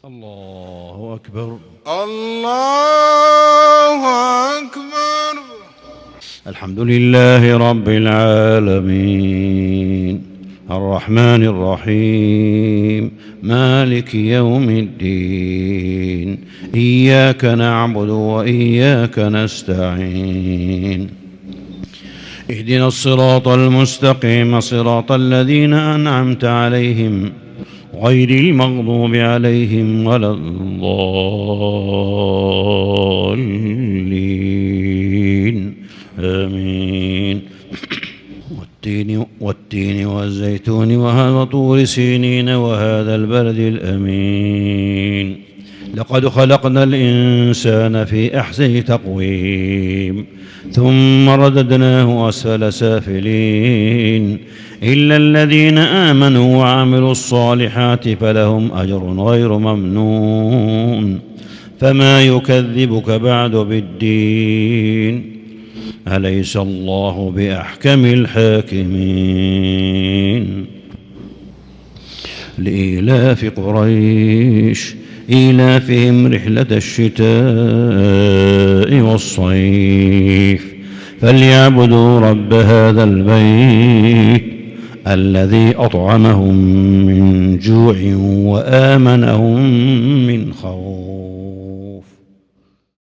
الله أكبر. الله أكبر. الحمد لله رب العالمين الرحمن الرحيم مالك يوم الدين إياك نعبد وإياك نستعين اهدنا الصراط المستقيم صراط الذين أنعمت عليهم غير المغضوب عليهم ولا الضالين آمين. والتين والزيتون وطور سينين وهذا البلد الأمين لقد خلقنا الإنسان في أحسن تقويم ثم رددناه أسفل سافلين إلا الذين آمنوا وعملوا الصالحات فلهم أجر غير ممنون فما يكذبك بعد بالدين أليس الله بأحكم الحاكمين. لإيلاف قريش إيلافهم رحلة الشتاء والصيف فليعبدوا رب هذا البيت الذي أطعمهم من جوع وآمنهم من خوف.